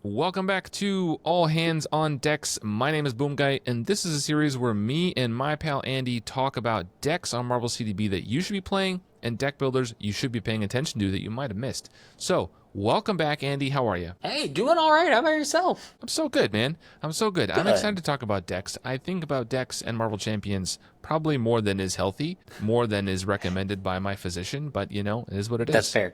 Welcome back to All Hands on Decks. My name is Boomguy, and this is a series where me and my pal Andy talk about decks on Marvel CDB that you should be playing and deck builders you should be paying attention to that you might have missed. So, welcome back, Andy. How are you? Hey, doing all right. How about yourself? I'm so good, man. I'm so good. I'm excited to talk about decks. I think about decks and Marvel Champions probably more than is healthy, more than is recommended by my physician, but you know, it is what it is. That's fair.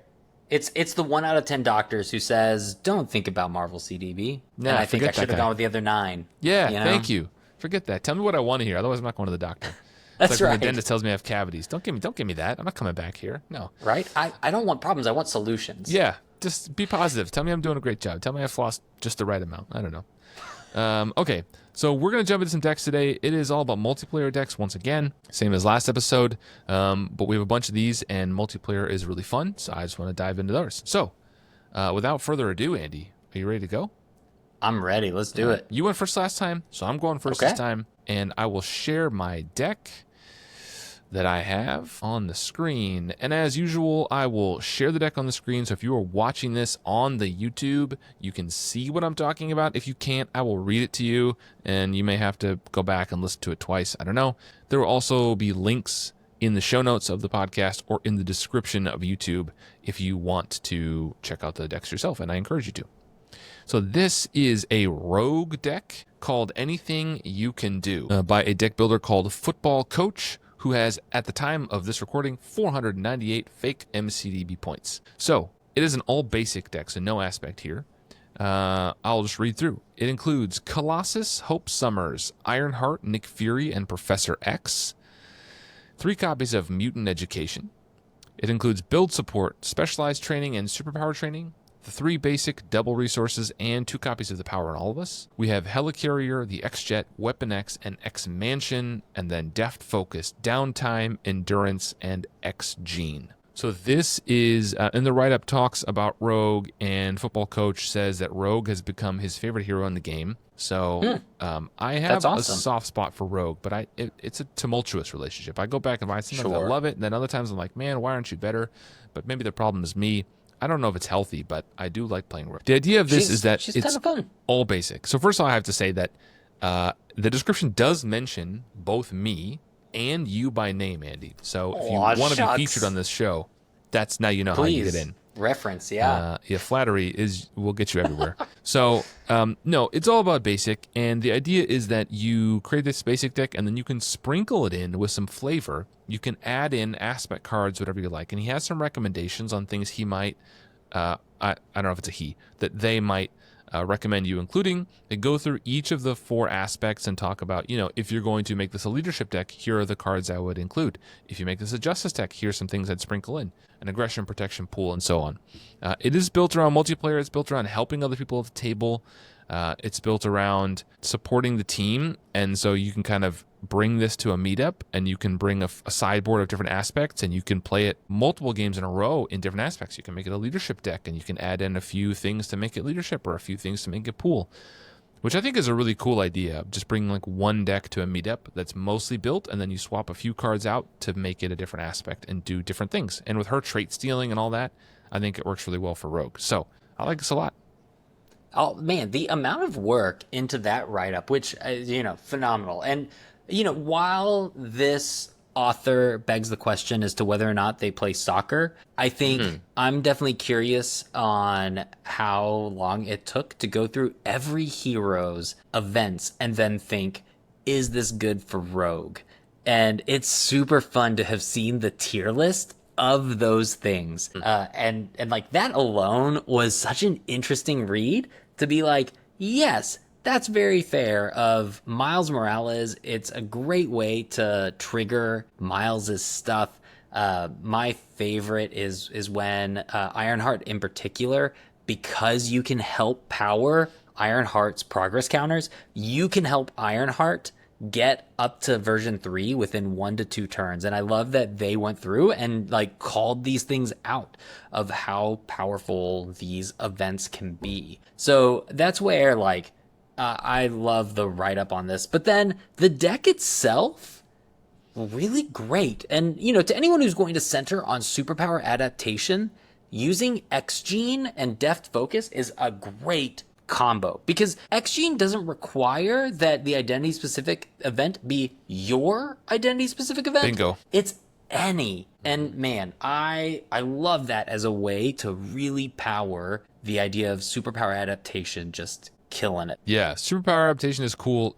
It's the 1 out of 10 doctors who says, don't think about Marvel CDB. Nah, and I think I forget that should have guy. gone with the other 9. Yeah, you know? thank you. Forget that. Tell me what I want to hear. Otherwise, I'm not going to the doctor. That's It's like when right. the dentist tells me I have cavities. Don't give me that. I'm not coming back here. No. Right? I don't want problems. I want solutions. Yeah, just be positive. Tell me I'm doing a great job. Tell me I flossed just the right amount. I don't know. Okay, so we're going to jump into some decks today. It is all about multiplayer decks once again, same as last episode, but we have a bunch of these, and multiplayer is really fun, so I just want to dive into those. So, without further ado, Andy, are you ready to go? I'm ready. Let's do it. You went first last time, so I'm going first this time, and I will share my deck that I have on the screen. And as usual, I will share the deck on the screen, so if you are watching this on the YouTube, you can see what I'm talking about. If you can't, I will read it to you, and you may have to go back and listen to it twice. I don't know. There will also be links in the show notes of the podcast or in the description of YouTube if you want to check out the decks yourself, and I encourage you to. So this is a rogue deck called Anything You Can Do by a deck builder called Football Coach, who has, at the time of this recording, 498 fake MCDB points. So it is an all-basic deck, so no aspect here. I'll just read through. It includes Colossus, Hope Summers, Ironheart, Nick Fury, and Professor X. 3 copies of Mutant Education. It includes Build Support, Specialized Training, and Superpower Training. The 3 basic double resources and 2 copies of the Power in All of Us. We have Helicarrier, the X-Jet, Weapon X, and X-Mansion, and then Deft Focus, Downtime, Endurance, and X-Gene. So this is, in the write-up talks about Rogue, and Football Coach says that Rogue has become his favorite hero in the game. So I have a soft spot for Rogue, but it's a tumultuous relationship. I go back and buy sometimes I love it, and then other times I'm like, man, why aren't you better? But maybe the problem is me. I don't know if it's healthy, but I do like playing Rogue. The idea of this is that it's all basic. So first of all, I have to say that the description does mention both me and you by name, Andy. So if you want to be featured on this show, that's now you know how you get in. Reference, yeah. Flattery will get you everywhere. So, no, it's all about basic, and the idea is that you create this basic deck, and then you can sprinkle it in with some flavor. You can add in aspect cards, whatever you like, and he has some recommendations on things he might, I don't know if it's a he, that they might recommend you including. They go through each of the 4 aspects and talk about, if you're going to make this a leadership deck, here are the cards I would include. If you make this a justice deck, here's some things I'd sprinkle in. An aggression protection pool, and so on. It is built around multiplayer. It's built around helping other people at the table. It's built around supporting the team, and so you can kind of bring this to a meetup, and you can bring a sideboard of different aspects, and you can play it multiple games in a row in different aspects. You can make it a leadership deck, and you can add in a few things to make it leadership or a few things to make it pool, which I think is a really cool idea. Just bringing like one deck to a meetup that's mostly built, and then you swap a few cards out to make it a different aspect and do different things. And with her trait stealing and all that, I think it works really well for Rogue. So I like this a lot. Oh, man, the amount of work into that write-up, which, phenomenal. And, while this author begs the question as to whether or not they play soccer, I think I'm definitely curious on how long it took to go through every hero's events and then think, is this good for Rogue? And it's super fun to have seen the tier list of those things. And like that alone was such an interesting read to be like, yes, that's very fair of Miles Morales. It's a great way to trigger Miles's stuff. My favorite is when Ironheart in particular, because you can help power Ironheart's progress counters, you can help Ironheart get up to version 3 within 1 to 2 turns. And I love that they went through and like called these things out of how powerful these events can be. So that's where I love the write-up on this. But then the deck itself, really great. And, to anyone who's going to center on superpower adaptation, using X-Gene and Deft Focus is a great combo, because X-Gene doesn't require that the identity-specific event be your identity-specific event. Bingo. It's any. And man, I love that as a way to really power the idea of superpower adaptation, just killing it. Yeah, superpower adaptation is cool.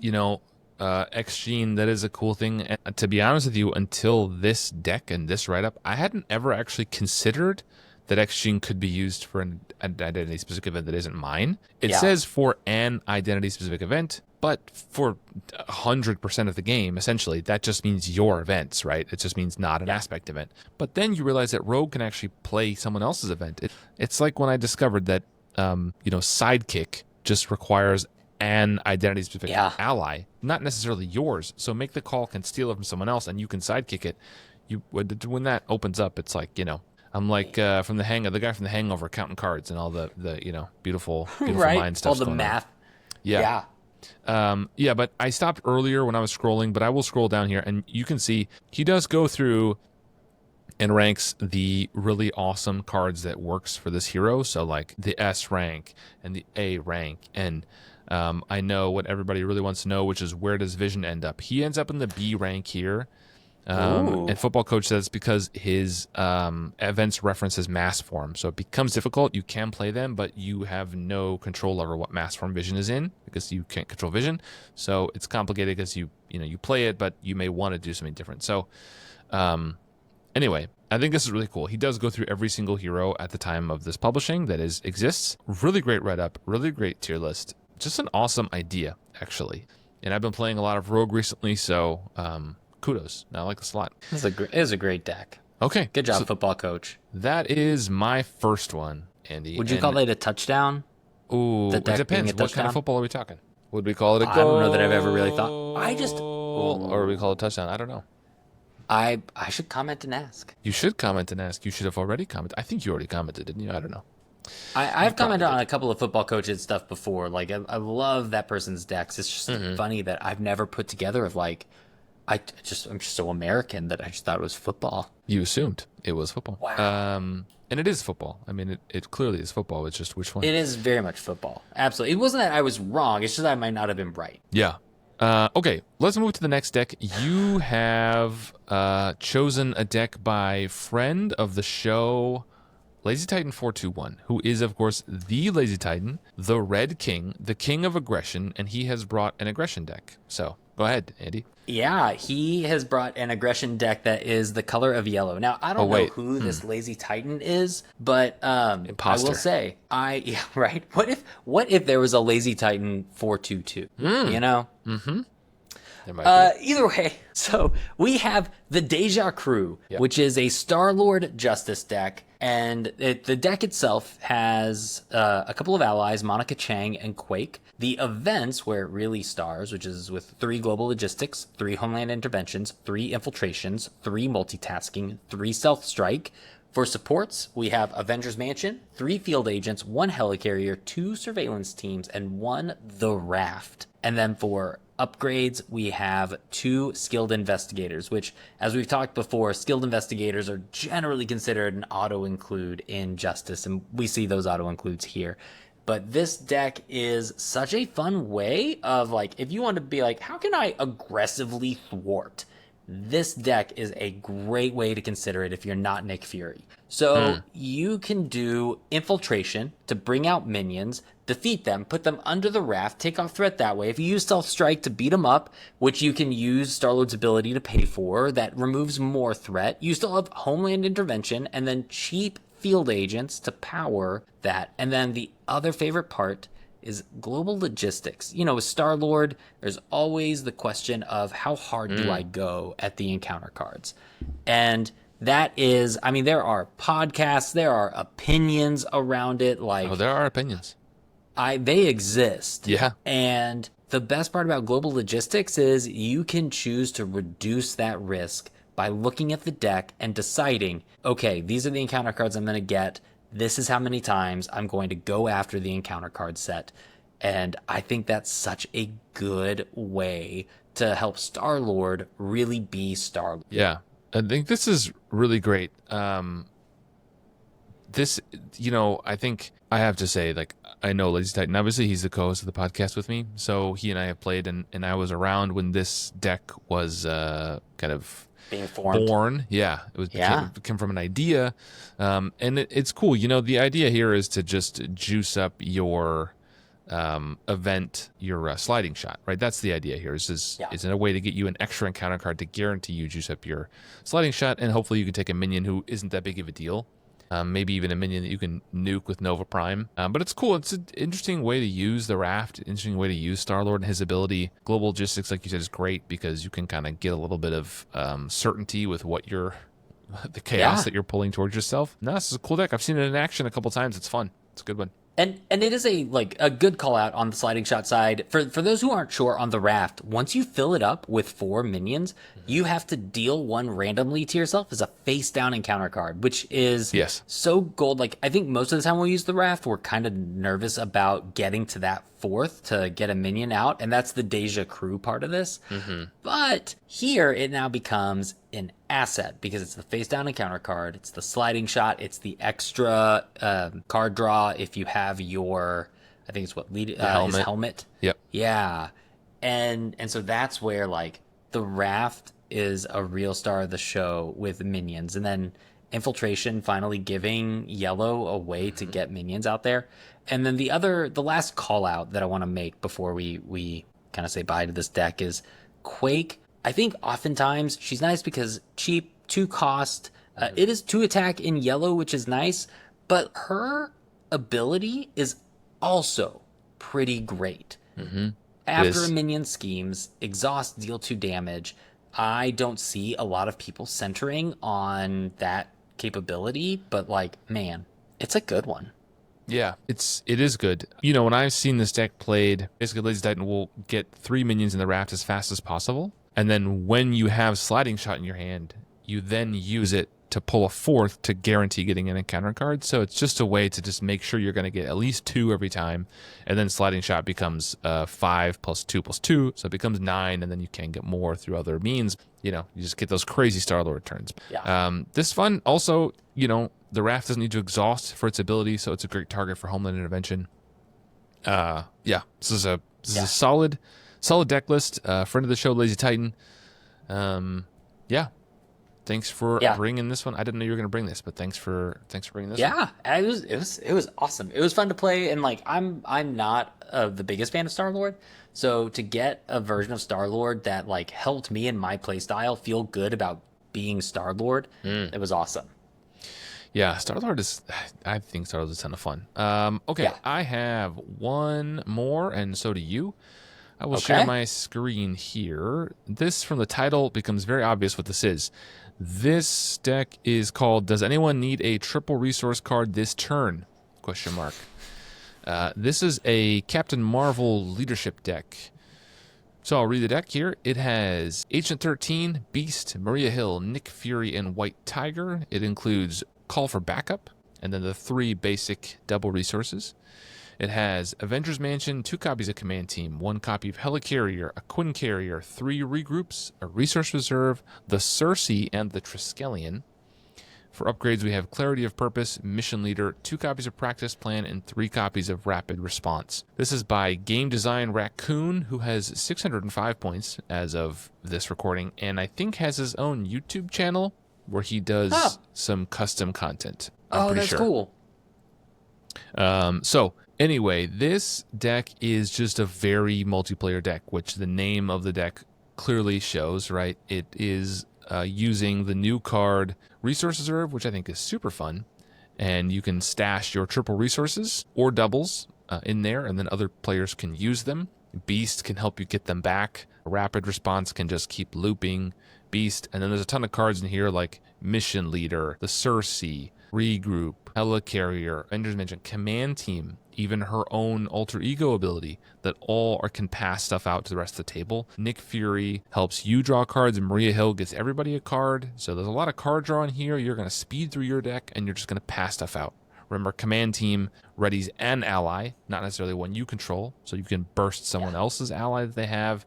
X-Gene, that is a cool thing. And to be honest with you, until this deck and this write-up, I hadn't ever actually considered that X-Gene could be used for an identity-specific event that isn't mine. It says for an identity-specific event, but for 100% of the game, essentially, that just means your events, right? It just means not an aspect event. But then you realize that Rogue can actually play someone else's event. It's like when I discovered that, Sidekick just requires an identity-specific ally, not necessarily yours. So Make the Call can steal it from someone else, and you can sidekick it. When that opens up, it's like, I'm like from the guy from The Hangover counting cards and all the beautiful right? mind stuff. All the math. Yeah. But I stopped earlier when I was scrolling, but I will scroll down here, and you can see he does go through and ranks the really awesome cards that works for this hero. So like the S rank and the A rank, and I know what everybody really wants to know, which is where does Vision end up? He ends up in the B rank here. And Football Coach says because his events reference his mass form, so it becomes difficult. You can play them, but you have no control over what mass form Vision is in because you can't control Vision. So it's complicated because you play it, but you may want to do something different. So anyway, I think this is really cool. He does go through every single hero at the time of this publishing that exists. Really great write-up, really great tier list. Just an awesome idea, actually. And I've been playing a lot of Rogue recently, so kudos. I like this a lot. It is a great deck. Okay. Good job, Football Coach. That is my first one, Andy. Would you call it a touchdown? Ooh, it depends. What kind of football are we talking? Would we call it a goal? I don't know that I've ever really thought. Or we call it a touchdown. I don't know. I should comment and ask. You should comment and ask. You should have already commented. I think you already commented, didn't you? I don't know. I've commented on a couple of Football Coaches stuff before. Like, I love that person's decks. It's just funny that I've never put together of like, I'm just so American that I just thought it was football. You assumed it was football. Wow. And it is football. I mean, it clearly is football. It's just which one. It is very much football. Absolutely. It wasn't that I was wrong. It's just that I might not have been right. Yeah. Okay, let's move to the next deck. You have chosen a deck by friend of the show, Lazy Titan 421, who is, of course, the Lazy Titan, the Red King, the King of Aggression, and he has brought an aggression deck. So, go ahead, Andy. Yeah, he has brought an aggression deck that is the color of yellow. Now, I don't know who this Lazy Titan is, but Imposter. I will say, right? What if there was a Lazy Titan 422? You know? Mm-hmm. There might be. Either way, so we have the Deja crew, which is a Star-Lord Justice deck, and the deck itself has a couple of allies, Monica Chang and Quake. The events where it really stars, which is with 3 global logistics, 3 homeland interventions, 3 infiltrations, 3 multitasking, 3 stealth strike. For supports, we have Avengers Mansion, 3 field agents, 1 helicarrier, 2 surveillance teams, and 1 The Raft. And then for upgrades, we have 2 skilled investigators, which, as we've talked before, skilled investigators are generally considered an auto-include in Justice, and we see those auto-includes here. But this deck is such a fun way of, like, if you want to be like, how can I aggressively thwart? This deck is a great way to consider it if you're not Nick Fury. So you can do infiltration to bring out minions, defeat them, put them under the raft, take off threat that way. If you use Stealth Strike to beat them up, which you can use Star-Lord's ability to pay for, that removes more threat. You still have Homeland Intervention and then cheap field agents to power that. And then the other favorite part is global logistics. You know, with Star-Lord, there's always the question of how hard do I go at the encounter cards? And that is, I mean, there are podcasts, there are opinions around it. Like, there are opinions. They exist. Yeah. And the best part about global logistics is you can choose to reduce that risk by looking at the deck and deciding, okay, these are the encounter cards I'm going to get. This is how many times I'm going to go after the encounter card set. And I think that's such a good way to help Star-Lord really be Star-Lord. Yeah, I think this is really great. this, I think I have to say, like, I know Lazy Titan, obviously he's the co-host of the podcast with me, so he and I have played, and I was around when this deck was kind of being formed. born. Yeah, it came from an idea, and it's cool. The idea here is to just juice up your event, your sliding shot, right? That's the idea here. It's a way to get you an extra encounter card to guarantee you juice up your sliding shot, and hopefully you can take a minion who isn't that big of a deal. Maybe even a minion that you can nuke with Nova Prime. But it's cool. It's an interesting way to use the Raft, interesting way to use Star-Lord and his ability. Global Logistics, like you said, is great because you can kind of get a little bit of certainty with what the chaos that you're pulling towards yourself. No, this is a cool deck. I've seen it in action a couple times. It's fun. It's a good one. And it is a good call out on the sliding shot side. For those who aren't sure on the Raft, once you fill it up with 4 minions, you have to deal 1 randomly to yourself as a face down encounter card, which is so gold. Like, I think most of the time we use the Raft, we're kind of nervous about getting to that 4th to get a minion out, and that's the Deja crew part of this. But here it now becomes an asset because it's the face down encounter card, it's the sliding shot, it's the extra card draw if you have your, I think it's his helmet. Yep. Yeah. And so that's where like the Raft is a real star of the show with minions, and then Infiltration finally giving yellow a way to get minions out there. And then the last call out that I want to make before we kind of say bye to this deck is Quake. I think oftentimes she's nice because cheap, 2 cost. It is 2 attack in yellow, which is nice, but her ability is also pretty great. After a minion schemes, exhaust, deal 2 damage. I don't see a lot of people centering on that capability, but like, man, it's a good one. Yeah, it is good. When I've seen this deck played, basically Lazy Titan will get 3 minions in the Raft as fast as possible, and then when you have sliding shot in your hand, you then use it to pull a 4th to guarantee getting an encounter card. So it's just a way to just make sure you're going to get at least 2 every time, and then sliding shot becomes 5 plus 2 plus 2, so it becomes 9, and then you can get more through other means. You just get those crazy Star-Lord turns. This fun. Also, the Raft doesn't need to exhaust for its ability, so it's a great target for Homeland Intervention. This is a solid deck list. Friend of the show, Lazy Titan. Thanks for bringing this one. I didn't know you were going to bring this, but thanks for bringing this one. Yeah, it was awesome. It was fun to play, and like I'm not the biggest fan of Star-Lord, so to get a version of Star-Lord that like helped me in my playstyle feel good about being Star-Lord, it was awesome. Yeah, Star-Lord I think Star-Lord is a ton of fun. I have one more, and so do you. I will share my screen here. This, from the title, becomes very obvious what this is. This deck is called "Does Anyone Need a Triple Resource Card This Turn?" ? This is a Captain Marvel leadership deck. So I'll read the deck here. It has Agent 13, Beast, Maria Hill, Nick Fury, and White Tiger. It includes Call for Backup, and then the 3 basic double resources. It has Avengers Mansion, 2 copies of Command Team, 1 copy of Helicarrier, a Quinn Carrier, 3 regroups, a Resource Reserve, the Cersei, and the Triskelion. For upgrades, we have Clarity of Purpose, Mission Leader, 2 copies of Practice Plan, and 3 copies of Rapid Response. This is by Game Design Raccoon, who has 605 points as of this recording, and I think has his own YouTube channel where he does some custom content. That's cool. Anyway, this deck is just a very multiplayer deck, which the name of the deck clearly shows, right? It is using the new card Resource Reserve, which I think is super fun. And you can stash your triple resources or doubles in there, and then other players can use them. Beast can help you get them back. Rapid Response can just keep looping Beast. And then there's a ton of cards in here like Mission Leader, the Cersei, Regroup, Helicarrier, Avengers Mansion, Command Team, even her own alter ego ability that all can pass stuff out to the rest of the table. Nick Fury helps you draw cards, and Maria Hill gets everybody a card. So there's a lot of card draw in here. You're going to speed through your deck, and you're just going to pass stuff out. Remember, Command Team readies an ally, not necessarily one you control, so you can burst someone else's ally that they have.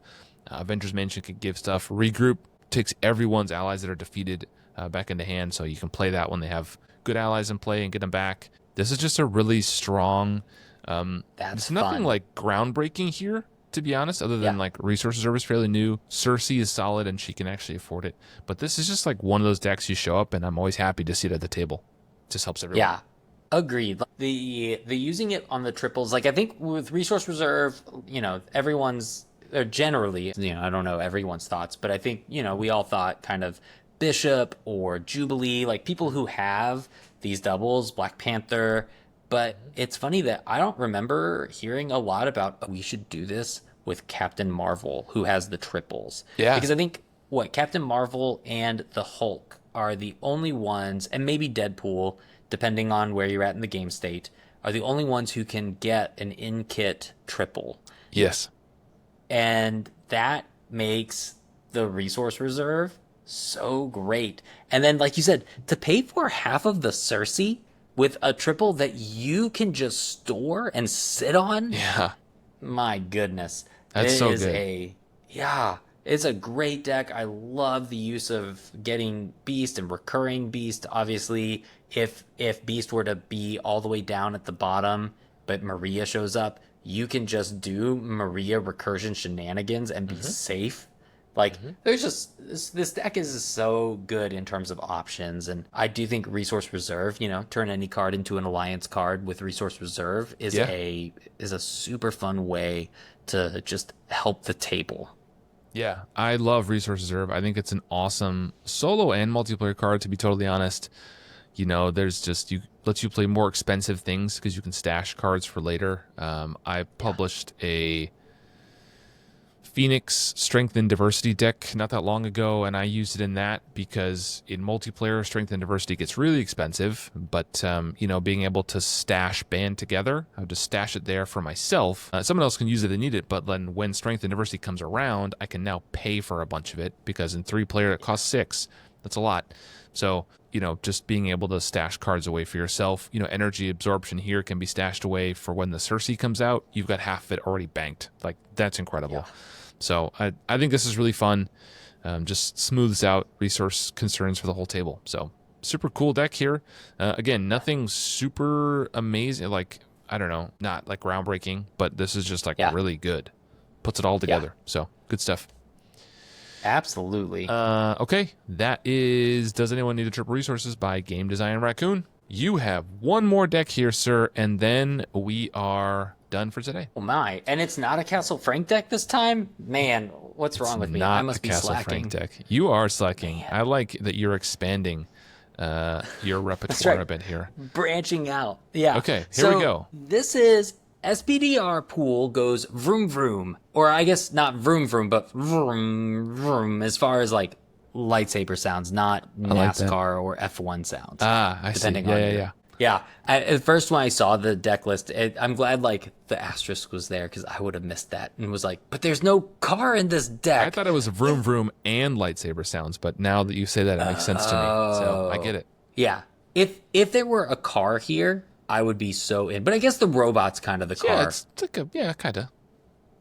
Avengers Mansion can give stuff. Regroup takes everyone's allies that are defeated back into hand, so you can play that when they have good allies in play and get them back. This is just a really strong. It's nothing like groundbreaking here, to be honest, other than like Resource Reserve is fairly new. Cersei is solid and she can actually afford it. But this is just like one of those decks you show up and I'm always happy to see it at the table. It just helps everyone. Yeah. Agreed. The using it on the triples, like I think with Resource Reserve, everyone's generally, I don't know everyone's thoughts, but I think, we all thought kind of Bishop or Jubilee, like people who have these doubles, Black Panther. But it's funny that I don't remember hearing a lot about, we should do this with Captain Marvel, who has the triples. Yeah. Because I think Captain Marvel and the Hulk are the only ones, and maybe Deadpool, depending on where you're at in the game state, are the only ones who can get an in-kit triple. Yes. And that makes the Resource Reserve so great. And then, like you said, to pay for half of the Cersei with a triple that you can just store and sit on. Yeah. My goodness. That's so good. It's a great deck. I love the use of getting Beast and recurring Beast. Obviously, if Beast were to be all the way down at the bottom, but Maria shows up, you can just do Maria recursion shenanigans and be safe. Like, there's just, this deck is so good in terms of options. And I do think Resource Reserve, turn any card into an Alliance card with Resource Reserve is a super fun way to just help the table. Yeah, I love Resource Reserve. I think it's an awesome solo and multiplayer card, to be totally honest. There's just, lets you play more expensive things because you can stash cards for later. I published a Phoenix Strength and Diversity deck not that long ago, and I used it in that because in multiplayer, Strength and Diversity gets really expensive, but, being able to stash band together, I would just stash it there for myself. Someone else can use it if they need it, but then when Strength and Diversity comes around, I can now pay for a bunch of it because in 3-player, it costs 6. That's a lot. So, just being able to stash cards away for yourself, energy absorption here can be stashed away for when the Cersei comes out. You've got half of it already banked. Like, that's incredible. Yeah. So I think this is really fun. Just smooths out resource concerns for the whole table. So super cool deck here. Again, nothing super amazing. Like, I don't know, not like groundbreaking, but this is just like really good. Puts it all together. So good stuff. Absolutely. Okay. That is Does Anyone Need the Triple Resources by Game Design Raccoon. You have one more deck here, sir, and then we are done for today. Oh my! And it's not a Castle Frank deck this time? Man, what's wrong with me? I must be slacking. Not a Castle Frank deck. You are slacking. Man. I like that you're expanding your repertoire a bit here. Branching out. Yeah. Okay, here we go. This is SPDR pool goes vroom vroom. Or I guess not vroom vroom, but vroom vroom as far as like lightsaber sounds, not NASCAR or F1 sounds. I see. Yeah. At first, when I saw the deck list, I'm glad like the asterisk was there because I would have missed that and was like, but there's no car in this deck. I thought it was vroom vroom and lightsaber sounds, but now that you say that, it makes sense to me. So I get it. Yeah. If there were a car here, I would be so in. But I guess the robot's kind of the car. Yeah, it's like kind of.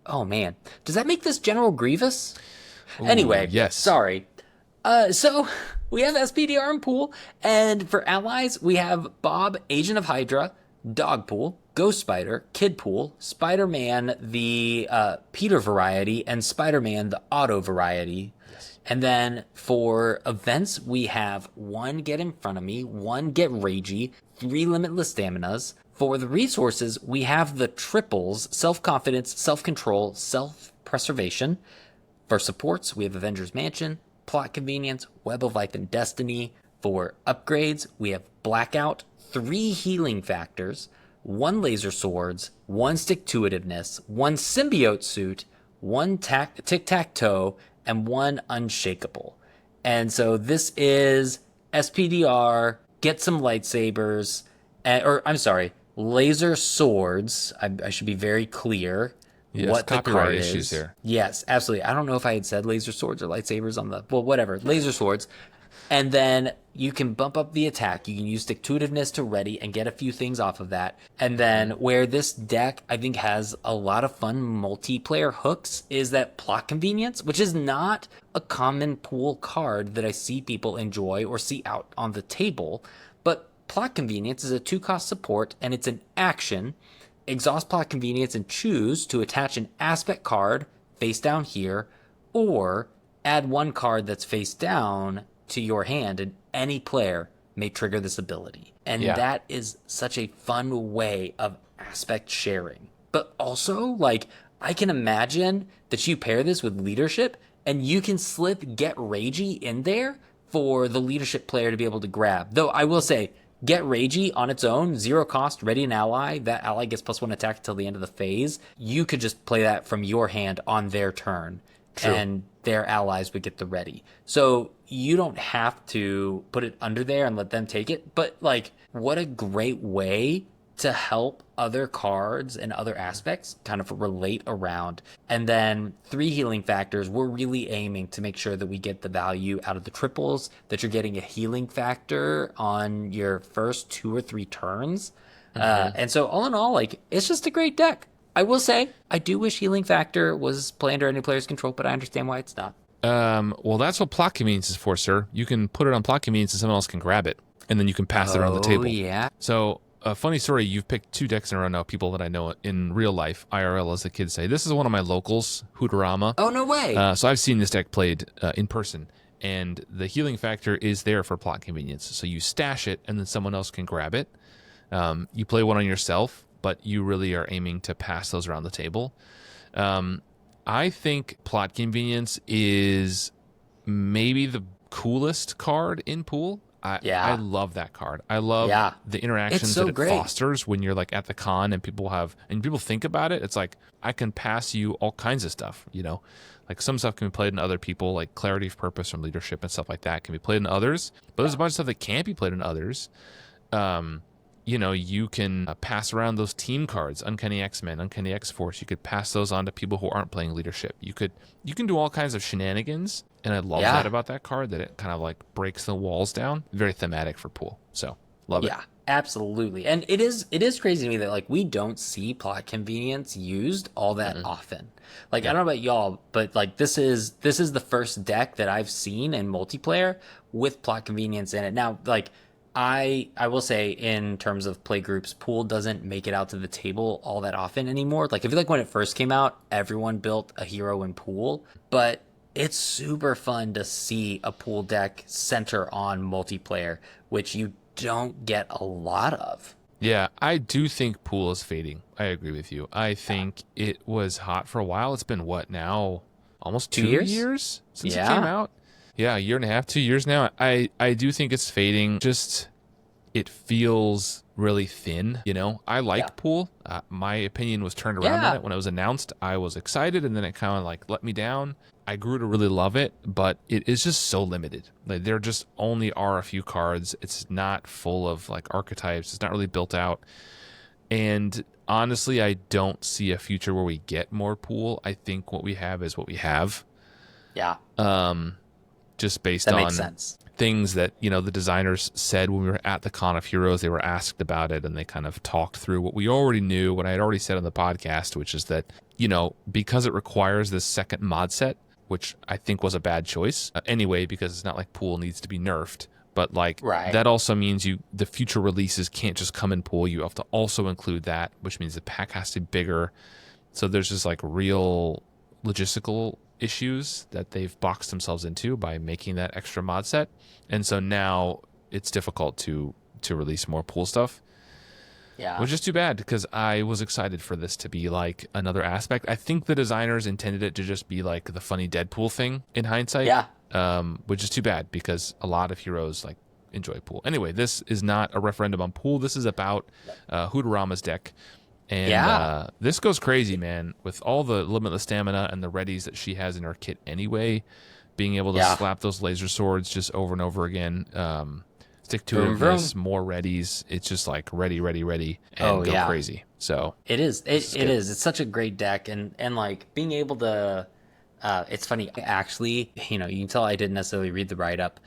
Oh man, does that make this General Grievous? Ooh, anyway, yes. Sorry. So we have SPDR in pool, and for allies, we have Bob, Agent of Hydra, Dogpool, Ghost Spider, Kidpool, Spider-Man, the Peter variety, and Spider-Man, the Auto variety. Yes. And then for events, we have 1 Get in front of me, 1 Get Ragey, 3 Limitless Staminas. For the resources, we have the triples, Self-Confidence, Self-Control, Self-Preservation. For supports, we have Avengers Mansion, Plot Convenience, Web of Life and Destiny. For upgrades, we have Blackout, 3 Healing Factors, 1 Laser Swords, 1 Stick-to-Itiveness, 1 Symbiote Suit, 1 Tic-Tac-Toe, and 1 Unshakable. And so this is SPDR, get some lightsabers, Laser Swords. I should be very clear. Yes, what the card is. Issues here. Yes, absolutely. I don't know if I had said laser swords or lightsabers on whatever. Laser swords. And then you can bump up the attack. You can use Stick-to-Itiveness to ready and get a few things off of that. And then where this deck, I think, has a lot of fun multiplayer hooks is that Plot Convenience, which is not a common pool card that I see people enjoy or see out on the table. But Plot Convenience is a 2-cost support, and it's an action. Exhaust Plot Convenience and choose to attach an aspect card face down here, or add 1 card that's face down to your hand, and any player may trigger this ability. And that is such a fun way of aspect sharing. But also, like, I can imagine that you pair this with leadership, and you can slip Get Ragey in there for the leadership player to be able to grab. Though I will say, Get Ragey on its own, 0 cost, ready an ally. That ally gets +1 attack until the end of the phase. You could just play that from your hand on their turn. True. And their allies would get the ready. So you don't have to put it under there and let them take it. But, like, what a great way to help other cards and other aspects kind of relate around. And then 3 healing factors, we're really aiming to make sure that we get the value out of the triples, that you're getting a healing factor on your first 2 or 3 turns. And so all in all, like, it's just a great deck. I will say, I do wish healing factor was play under any player's control, but I understand why it's not. Well, that's what Plot Convenience is for, sir. You can put it on Plot Convenience and someone else can grab it, and then you can pass it around the table. Oh, yeah. So, a funny story, you've picked 2 decks in a row now, people that I know in real life, IRL as the kids say. This is one of my locals, Hooterama. Oh, no way. So I've seen this deck played in person, and the healing factor is there for Plot Convenience. So you stash it, and then someone else can grab it. You play one on yourself, but you really are aiming to pass those around the table. I think Plot Convenience is maybe the coolest card in Pool. I love that card. I love the interactions that it fosters when you're like at the con and people think about it. It's like, I can pass you all kinds of stuff, you know, like some stuff can be played in other people, like Clarity of Purpose from Leadership and stuff like that can be played in others, but there's a bunch of stuff that can't be played in others. You know, you can pass around those team cards, Uncanny X-Men, Uncanny X-Force. You could pass those on to people who aren't playing Leadership. You can do all kinds of shenanigans, and I love that about that card, that it kind of like breaks the walls down. Very thematic for Pool, so love it. Yeah, absolutely. And it is crazy to me that like we don't see Plot Convenience used all that often. Like I don't know about y'all, but like this is the first deck that I've seen in multiplayer with Plot Convenience in it. Now, like I will say in terms of play groups, Pool doesn't make it out to the table all that often anymore. Like I feel like when it first came out, everyone built a hero in Pool, but it's super fun to see a Pool deck center on multiplayer, which you don't get a lot of. Yeah, I do think Pool is fading. I agree with you. I think it was hot for a while. It's been what now? Almost 2 years since it came out? Yeah, 1.5 years, 2 years now. I do think it's fading. Just, it feels really thin, you know? I like Pool. My opinion was turned around on it. When it was announced, I was excited, and then it kind of like let me down. I grew to really love it, but it is just so limited. Like there just only are a few cards. It's not full of like archetypes. It's not really built out. And honestly, I don't see a future where we get more Pool. I think what we have is what we have. Yeah. Just based on things that, you know, the designers said when we were at the Con of Heroes. They were asked about it, and they kind of talked through what we already knew, what I had already said on the podcast, which is that, you know, because it requires this second mod set, which I think was a bad choice anyway, because it's not like Pool needs to be nerfed. But like that also means the future releases can't just come in Pool. You have to also include that, which means the pack has to be bigger. So there's just like real logistical issues that they've boxed themselves into by making that extra mod set. And so now it's difficult to release more Pool stuff. Yeah. Which is too bad, because I was excited for this to be like another aspect. I think the designers intended it to just be like the funny Deadpool thing in hindsight. Yeah. Which is too bad, because a lot of heroes like enjoy Pool. Anyway, this is not a referendum on Pool. This is about Hooterama's deck. And this goes crazy, man, with all the limitless stamina and the readies that she has in her kit anyway. Being able to slap those laser swords just over and over again. Stick to it, more readies. It's just like ready, and go crazy. So it is. It is. It's such a great deck, and like being able to. It's funny, actually. You know, you can tell I didn't necessarily read the write up,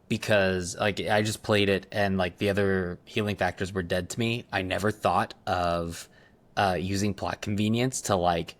because like I just played it, and like the other healing factors were dead to me. I never thought of using Plot Convenience to like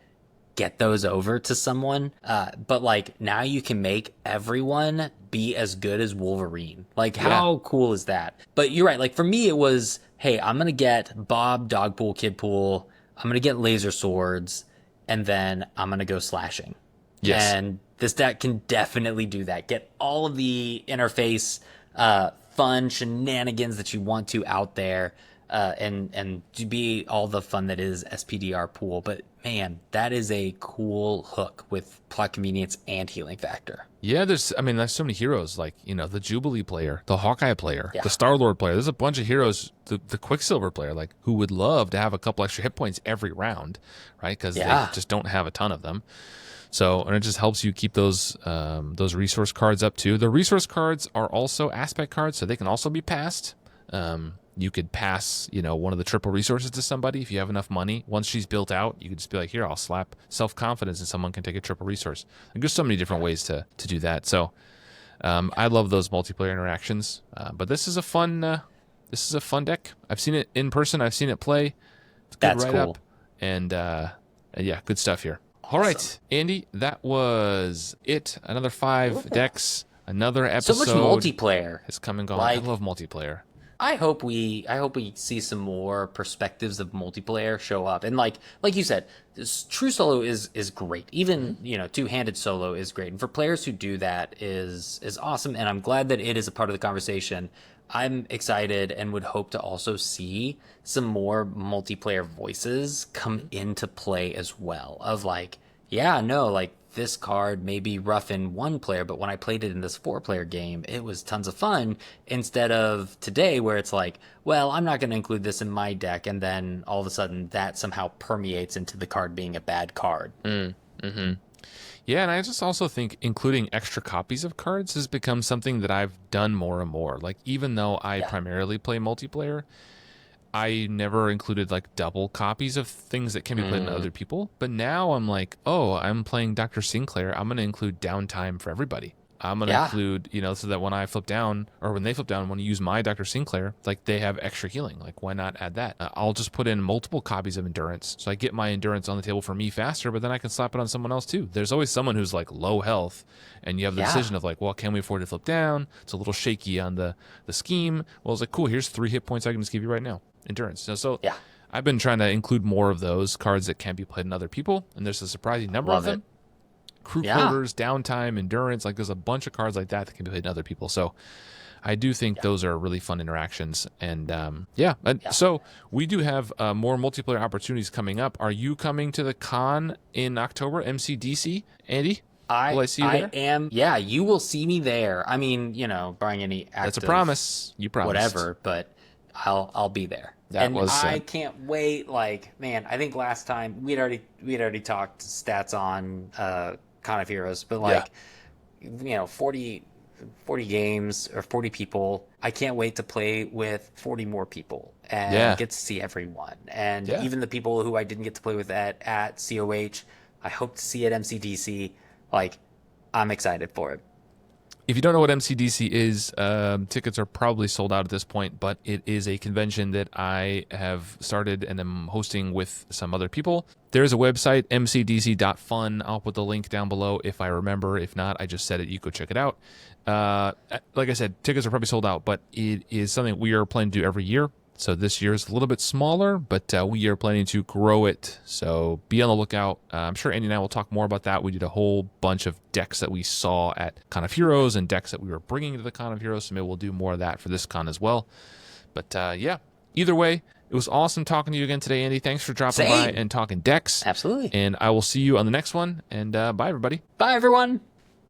get those over to someone. But like now you can make everyone be as good as Wolverine. Like how cool is that? But you're right. Like for me, it was, hey, I'm going to get Bob, Dogpool, Kidpool. I'm going to get laser swords, and then I'm going to go slashing. Yes. And this deck can definitely do that. Get all of the interface, fun shenanigans that you want to out there, and to be all the fun that is SPDR pool. But man, that is a cool hook with plot convenience and healing factor. Yeah, there's so many heroes, like, the Jubilee player, the Hawkeye player, the Star-Lord player. There's a bunch of heroes, the Quicksilver player, like, who would love to have a couple extra hit points every round, right? Because they just don't have a ton of them. So, and it just helps you keep those resource cards up too. The resource cards are also aspect cards, so they can also be passed. You could pass, one of the triple resources to somebody if you have enough money. Once she's built out, you could just be like, here, I'll slap self-confidence and someone can take a triple resource. And there's so many different ways to do that. So I love those multiplayer interactions. But this is a fun deck. I've seen it in person. I've seen it play. It's good. That's cool. And yeah, good stuff here. Awesome. All right, Andy, that was it. Another 5 decks, another episode. So much multiplayer has come and gone. I love multiplayer. I hope we see some more perspectives of multiplayer show up. And like you said, this true solo is great. Even, two-handed solo is great. And for players who do that is awesome. And I'm glad that it is a part of the conversation. I'm excited and would hope to also see some more multiplayer voices come into play as well. Of like, this card may be rough in one player, but when I played it in this 4-player game, it was tons of fun. Instead of today where it's like, well, I'm not going to include this in my deck. And then all of a sudden that somehow permeates into the card being a bad card. Mm-hmm. Yeah, and I just also think including extra copies of cards has become something that I've done more and more. Like, even though I primarily play multiplayer, I never included like double copies of things that can be played by other people. But now I'm like, oh, I'm playing Dr. Sinclair. I'm going to include downtime for everybody. I'm going to include, so that when I flip down, or when they flip down, when you use my Dr. Sinclair, like they have extra healing. Like, why not add that? I'll just put in multiple copies of endurance. So I get my endurance on the table for me faster, but then I can slap it on someone else too. There's always someone who's like low health, and you have the decision of like, well, can we afford to flip down? It's a little shaky on the scheme. Well, it's like, cool, here's 3 hit points I can just give you right now. Endurance. So I've been trying to include more of those cards that can be played in other people, and there's a surprising number of them. Crew quarters, downtime, endurance, like there's a bunch of cards like that can be played in other people. So I do think those are really fun interactions. And so we do have more multiplayer opportunities coming up. Are you coming to the con in October, MCDC, Andy? Will I see you there? I am. Yeah, you will see me there. I mean, barring any active, that's a promise. You promised. Whatever, but I'll be there. I can't wait. Like, man, I think last time we'd already talked stats on Con of Heroes, but 40 games or 40 people. I can't wait to play with 40 more people and get to see everyone. And even the people who I didn't get to play with at COH, I hope to see at MCDC. Like, I'm excited for it. If you don't know what MCDC is, tickets are probably sold out at this point, but it is a convention that I have started and am hosting with some other people. There's a website, mcdc.fun. I'll put the link down below if I remember. If not, I just said it. You go check it out. Like I said, tickets are probably sold out, but it is something we are planning to do every year. So this year is a little bit smaller, but we are planning to grow it. So be on the lookout. I'm sure Andy and I will talk more about that. We did a whole bunch of decks that we saw at Con of Heroes and decks that we were bringing to the Con of Heroes. So maybe we'll do more of that for this con as well. But either way, it was awesome talking to you again today, Andy. Thanks for dropping by and talking decks. Absolutely. And I will see you on the next one. And bye, everybody. Bye, everyone.